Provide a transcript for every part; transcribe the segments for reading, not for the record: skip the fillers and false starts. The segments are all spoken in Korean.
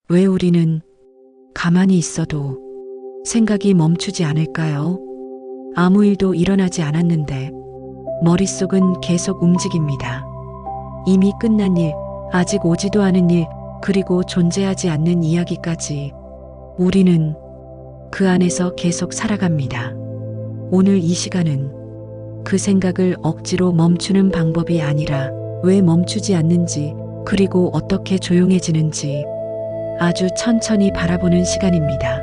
왜 우리는 가만히 있어도 생각이 멈추지 않을까요? 아무 일도 일어나지 않았는데 머릿속은 계속 움직입니다. 이미 끝난 일, 아직 오지도 않은 일, 그리고 존재하지 않는 이야기까지 우리는 그 안에서 계속 살아갑니다. 오늘 이 시간은 그 생각을 억지로 멈추는 방법이 아니라 왜 멈추지 않는지, 그리고 어떻게 조용해지는지 아주 천천히 바라보는 시간입니다.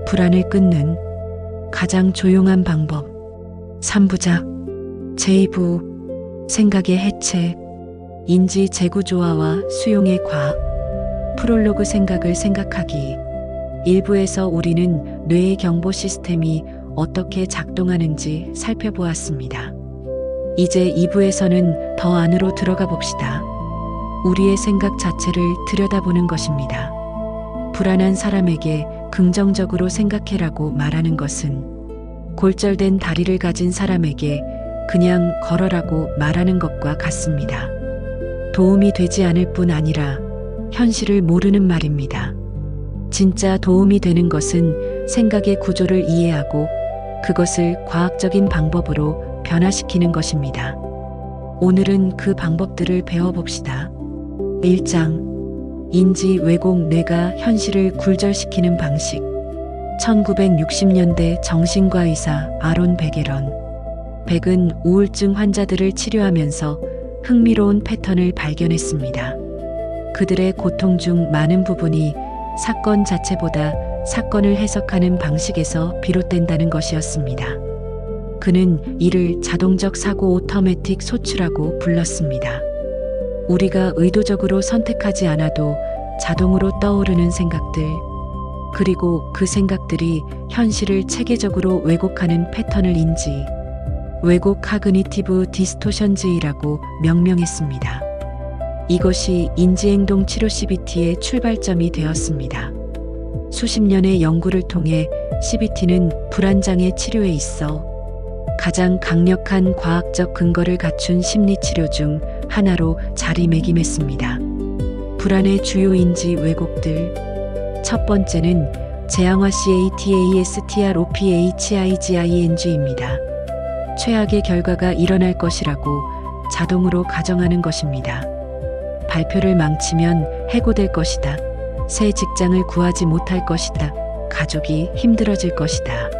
불안을 끊는 가장 조용한 방법. 3부작 제2부 생각의 해체, 인지 재구조화와 수용의 과학. 프롤로그 생각을 생각하기. 1부에서 우리는 뇌의 경보 시스템이 어떻게 작동하는지 살펴보았습니다. 이제 2부에서는 더 안으로 들어가 봅시다. 우리의 생각 자체를 들여다보는 것입니다. 불안한 사람에게 긍정적으로 생각해라고 말하는 것은 골절된 다리를 가진 사람에게 그냥 걸어라고 말하는 것과 같습니다. 도움이 되지 않을 뿐 아니라 현실을 모르는 말입니다. 진짜 도움이 되는 것은 생각의 구조를 이해하고 그것을 과학적인 방법으로 변화시키는 것입니다. 오늘은 그 방법들을 배워봅시다. 1장 인지 왜곡, 뇌가 현실을 굴절시키는 방식. 1960년대 정신과 의사 아론 백은 우울증 환자들을 치료하면서 흥미로운 패턴을 발견했습니다. 그들의 고통 중 많은 부분이 사건 자체보다 사건을 해석하는 방식에서 비롯된다는 것이었습니다. 그는 이를 자동적 사고 오토매틱 소추라고 불렀습니다. 우리가 의도적으로 선택하지 않아도 자동으로 떠오르는 생각들, 그리고 그 생각들이 현실을 체계적으로 왜곡하는 패턴을 인지 왜곡 카그니티브 디스토션즈이라고 명명했습니다. 이것이 인지행동 치료 CBT의 출발점이 되었습니다. 수십 년의 연구를 통해 CBT는 불안장애 치료에 있어 가장 강력한 과학적 근거를 갖춘 심리치료 중 하나로 자리매김했습니다. 불안의 주요 인지 왜곡들. 첫 번째는 재앙화 CATASTROPHIGING입니다. 최악의 결과가 일어날 것이라고 자동으로 가정하는 것입니다. 발표를 망치면 해고될 것이다. 새 직장을 구하지 못할 것이다. 가족이 힘들어질 것이다.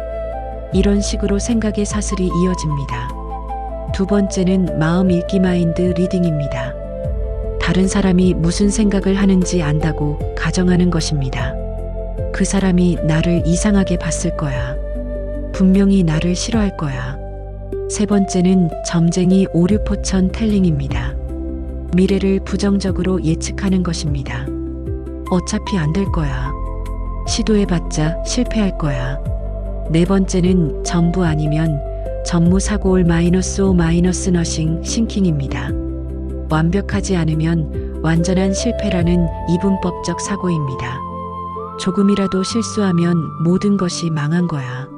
이런 식으로 생각의 사슬이 이어집니다. 두 번째는 마음 읽기 마인드 리딩입니다. 다른 사람이 무슨 생각을 하는지 안다고 가정하는 것입니다. 그 사람이 나를 이상하게 봤을 거야. 분명히 나를 싫어할 거야. 세 번째는 점쟁이 오류포천 텔링입니다. 미래를 부정적으로 예측하는 것입니다. 어차피 안 될 거야. 시도해봤자 실패할 거야. 네 번째는 전부 아니면 전무 사고올 -5 너싱 싱킹입니다. 완벽하지 않으면 완전한 실패라는 이분법적 사고입니다. 조금이라도 실수하면 모든 것이 망한 거야.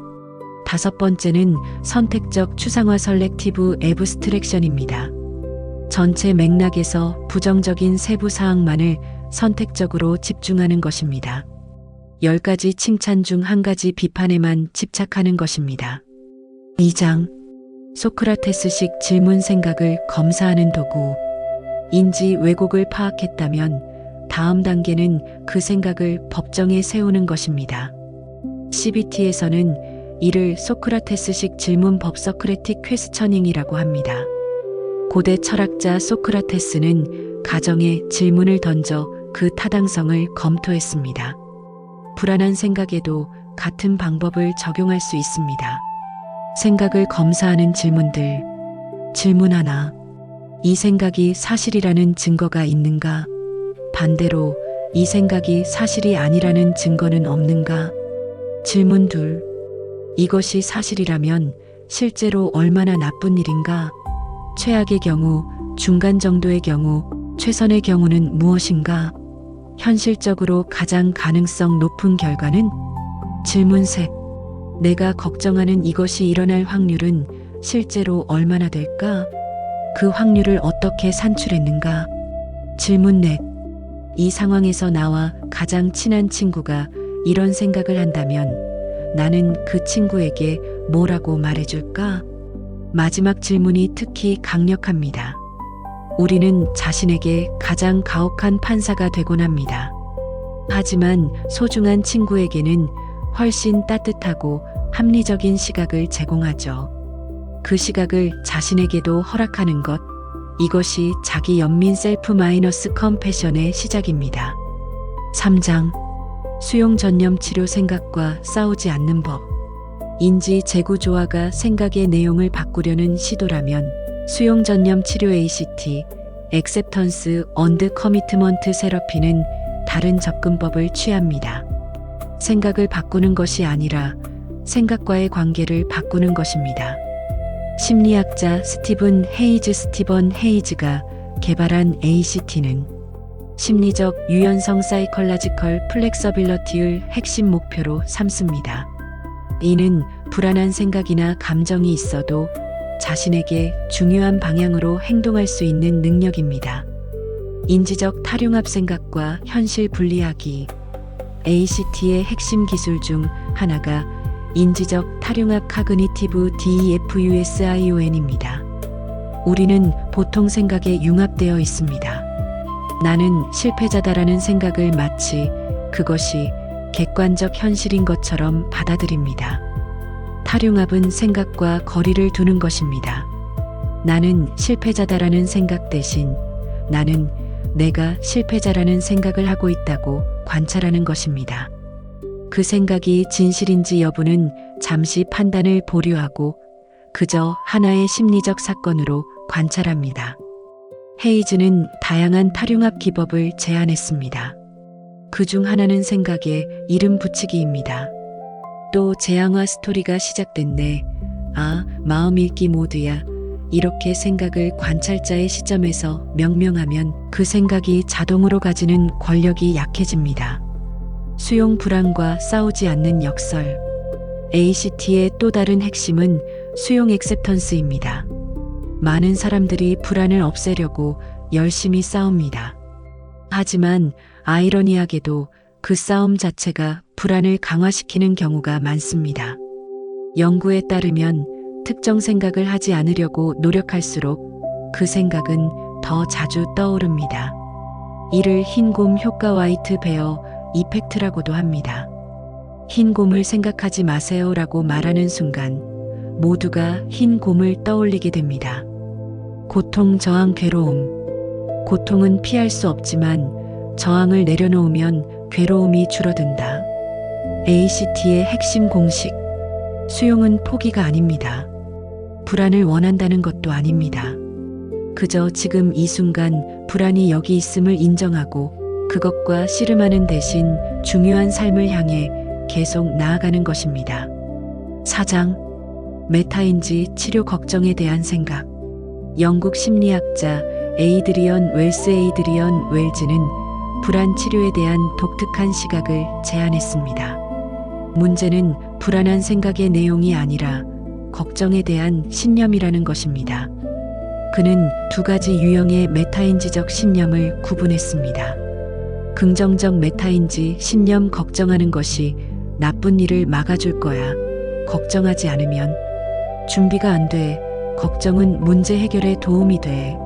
다섯 번째는 선택적 추상화 셀렉티브 애브스트랙션입니다. 전체 맥락에서 부정적인 세부 사항만을 선택적으로 집중하는 것입니다. 10가지 칭찬 중 한 가지 비판에만 집착하는 것입니다. 2장 소크라테스식 질문 생각을 검사하는 도구. 인지 왜곡을 파악했다면 다음 단계는 그 생각을 법정에 세우는 것입니다. CBT에서는 이를 소크라테스식 질문법 서크레틱 퀘스처닝이라고 합니다. 고대 철학자 소크라테스는 가정에 질문을 던져 그 타당성을 검토했습니다. 불안한 생각에도 같은 방법을 적용할 수 있습니다. 생각을 검사하는 질문들. 질문 하나. 이 생각이 사실이라는 증거가 있는가? 반대로 이 생각이 사실이 아니라는 증거는 없는가? 질문 둘. 이것이 사실이라면 실제로 얼마나 나쁜 일인가? 최악의 경우, 중간 정도의 경우, 최선의 경우는 무엇인가? 현실적으로 가장 가능성 높은 결과는? 질문 셋. 내가 걱정하는 이것이 일어날 확률은 실제로 얼마나 될까? 그 확률을 어떻게 산출했는가? 질문 넷. 이 상황에서 나와 가장 친한 친구가 이런 생각을 한다면 나는 그 친구에게 뭐라고 말해줄까? 마지막 질문이 특히 강력합니다. 우리는 자신에게 가장 가혹한 판사가 되곤 합니다. 하지만 소중한 친구에게는 훨씬 따뜻하고 합리적인 시각을 제공하죠. 그 시각을 자신에게도 허락하는 것, 이것이 자기 연민 셀프 마이너스 컴패션의 시작입니다. 3장 수용 전념 치료 생각과 싸우지 않는 법. 인지 재구조화가 생각의 내용을 바꾸려는 시도라면 수용 전념 치료 ACT, Acceptance and Commitment Therapy는 다른 접근법을 취합니다. 생각을 바꾸는 것이 아니라 생각과의 관계를 바꾸는 것입니다. 심리학자 스티븐 헤이즈가 개발한 ACT는 심리적 유연성 사이컬라지컬 플렉서빌러티를 핵심 목표로 삼습니다. 이는 불안한 생각이나 감정이 있어도 자신에게 중요한 방향으로 행동할 수 있는 능력입니다. 인지적 탈융합 생각과 현실 분리하기. ACT의 핵심 기술 중 하나가 인지적 탈융합 카그니티브 DEFUSION입니다. 우리는 보통 생각에 융합되어 있습니다. 나는 실패자다라는 생각을 마치 그것이 객관적 현실인 것처럼 받아들입니다. 탈융합은 생각과 거리를 두는 것입니다. 나는 실패자다라는 생각 대신 나는 내가 실패자라는 생각을 하고 있다고 관찰하는 것입니다. 그 생각이 진실인지 여부는 잠시 판단을 보류하고 그저 하나의 심리적 사건으로 관찰합니다. 헤이즈는 다양한 탈융합 기법을 제안했습니다. 그 중 하나는 생각에 이름 붙이기입니다. 또 재앙화 스토리가 시작됐네. 아, 마음 읽기 모드야. 이렇게 생각을 관찰자의 시점에서 명명하면 그 생각이 자동으로 가지는 권력이 약해집니다. 수용 불안과 싸우지 않는 역설. ACT의 또 다른 핵심은 수용 액셉턴스입니다. 많은 사람들이 불안을 없애려고 열심히 싸웁니다. 하지만 아이러니하게도 그 싸움 자체가 불안을 강화시키는 경우가 많습니다. 연구에 따르면 특정 생각을 하지 않으려고 노력할수록 그 생각은 더 자주 떠오릅니다. 이를 흰곰 효과 화이트 베어 이펙트라고도 합니다. 흰곰을 생각하지 마세요라고 말하는 순간 모두가 흰곰을 떠올리게 됩니다. 고통, 저항, 괴로움. 고통은 피할 수 없지만 저항을 내려놓으면 괴로움이 줄어든다. ACT의 핵심 공식. 수용은 포기가 아닙니다. 불안을 원한다는 것도 아닙니다. 그저 지금 이 순간 불안이 여기 있음을 인정하고 그것과 씨름하는 대신 중요한 삶을 향해 계속 나아가는 것입니다. 4장 메타인지 치료 걱정에 대한 생각. 영국 심리학자 에이드리언 웰즈는 불안 치료에 대한 독특한 시각을 제안했습니다. 문제는 불안한 생각의 내용이 아니라 걱정에 대한 신념이라는 것입니다. 그는 두 가지 유형의 메타인지적 신념을 구분했습니다. 긍정적 메타인지 신념, 걱정하는 것이 나쁜 일을 막아줄 거야. 걱정하지 않으면 준비가 안 돼. 걱정은 문제 해결에 도움이 돼.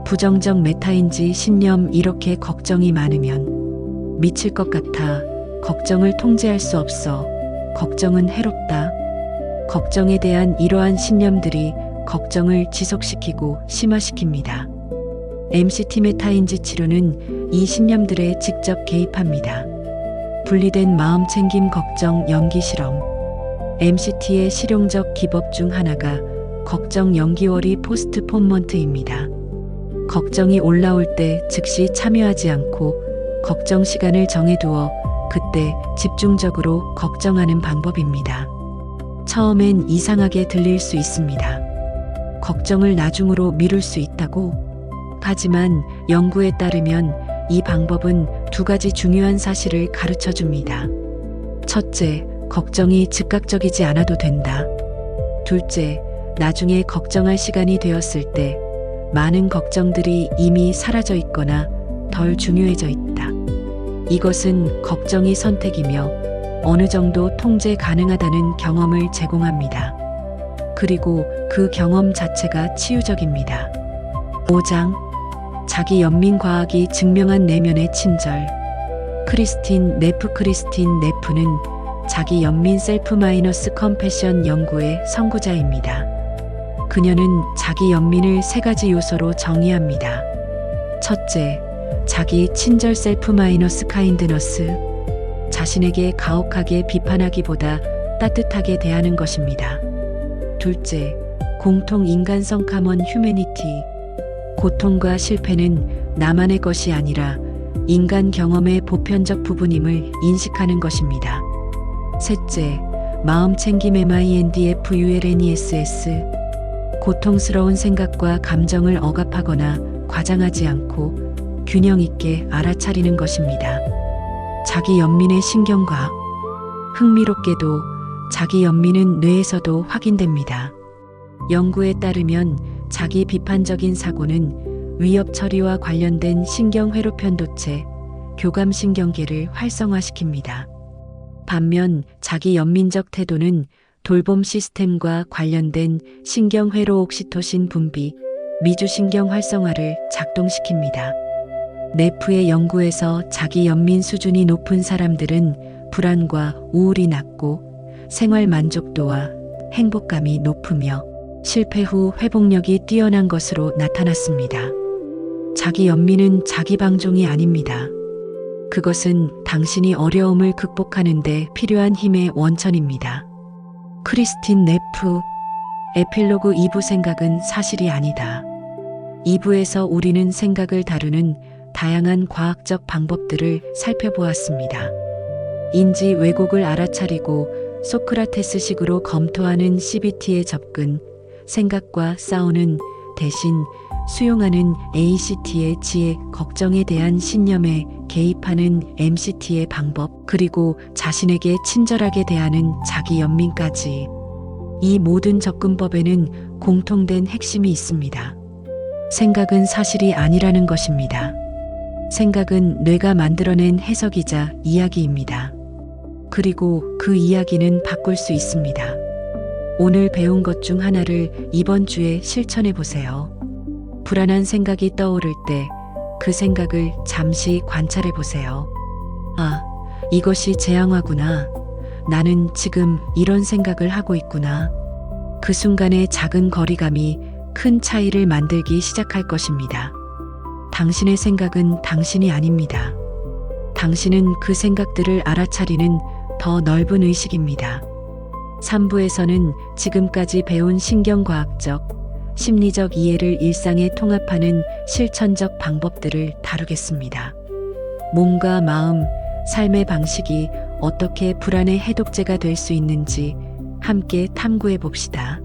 부정적 메타인지 신념, 이렇게 걱정이 많으면 미칠 것 같아. 걱정을 통제할 수 없어. 걱정은 해롭다. 걱정에 대한 이러한 신념들이 걱정을 지속시키고 심화시킵니다. MCT 메타인지 치료는 이 신념들에 직접 개입합니다. 분리된 마음 챙김, 걱정, 연기 실험. MCT의 실용적 기법 중 하나가 걱정 연기워리 포스트포먼트입니다. 걱정이 올라올 때 즉시 참여하지 않고 걱정 시간을 정해두어 그때 집중적으로 걱정하는 방법입니다. 처음엔 이상하게 들릴 수 있습니다. 걱정을 나중으로 미룰 수 있다고? 하지만 연구에 따르면 이 방법은 두 가지 중요한 사실을 가르쳐 줍니다. 첫째, 걱정이 즉각적이지 않아도 된다. 둘째, 나중에 걱정할 시간이 되었을 때 많은 걱정들이 이미 사라져 있거나 덜 중요해져 있다. 이것은 걱정이 선택이며 어느 정도 통제 가능하다는 경험을 제공합니다. 그리고 그 경험 자체가 치유적입니다. 5장 자기 연민 과학이 증명한 내면의 친절. 크리스틴 네프는 자기 연민 셀프 마이너스 컴패션 연구의 선구자입니다. 그녀는 자기 연민을 3가지 요소로 정의합니다. 첫째, 자기 친절 셀프 마이너스 카인드너스. 자신에게 가혹하게 비판하기보다 따뜻하게 대하는 것입니다. 둘째, 공통 인간성 카먼 휴메니티. 고통과 실패는 나만의 것이 아니라 인간 경험의 보편적 부분임을 인식하는 것입니다. 셋째, 마음 챙김 mindfulness. 고통스러운 생각과 감정을 억압하거나 과장하지 않고 균형 있게 알아차리는 것입니다. 자기 연민의 신경과학. 흥미롭게도 자기 연민은 뇌에서도 확인됩니다. 연구에 따르면 자기 비판적인 사고는 위협 처리와 관련된 신경회로편도체, 교감신경계를 활성화시킵니다. 반면 자기 연민적 태도는 돌봄 시스템과 관련된 신경회로 옥시토신 분비, 미주신경 활성화를 작동시킵니다. 네프의 연구에서 자기 연민 수준이 높은 사람들은 불안과 우울이 낮고 생활 만족도와 행복감이 높으며 실패 후 회복력이 뛰어난 것으로 나타났습니다. 자기 연민은 자기 방종이 아닙니다. 그것은 당신이 어려움을 극복하는 데 필요한 힘의 원천입니다. 크리스틴 네프. 에필로그 2부 생각은 사실이 아니다. 2부에서 우리는 생각을 다루는 다양한 과학적 방법들을 살펴보았습니다. 인지 왜곡을 알아차리고 소크라테스식으로 검토하는 CBT의 접근, 생각과 싸우는 대신 수용하는 ACT의 지혜, 걱정에 대한 신념에 개입하는 MCT의 방법, 그리고 자신에게 친절하게 대하는 자기 연민까지. 이 모든 접근법에는 공통된 핵심이 있습니다. 생각은 사실이 아니라는 것입니다. 생각은 뇌가 만들어낸 해석이자 이야기입니다. 그리고 그 이야기는 바꿀 수 있습니다. 오늘 배운 것 중 하나를 이번 주에 실천해 보세요. 불안한 생각이 떠오를 때 그 생각을 잠시 관찰해 보세요. 아, 이것이 재앙화구나. 나는 지금 이런 생각을 하고 있구나. 그 순간의 작은 거리감이 큰 차이를 만들기 시작할 것입니다. 당신의 생각은 당신이 아닙니다. 당신은 그 생각들을 알아차리는 더 넓은 의식입니다. 3부에서는 지금까지 배운 신경과학적, 심리적 이해를 일상에 통합하는 실천적 방법들을 다루겠습니다. 몸과 마음, 삶의 방식이 어떻게 불안의 해독제가 될 수 있는지 함께 탐구해 봅시다.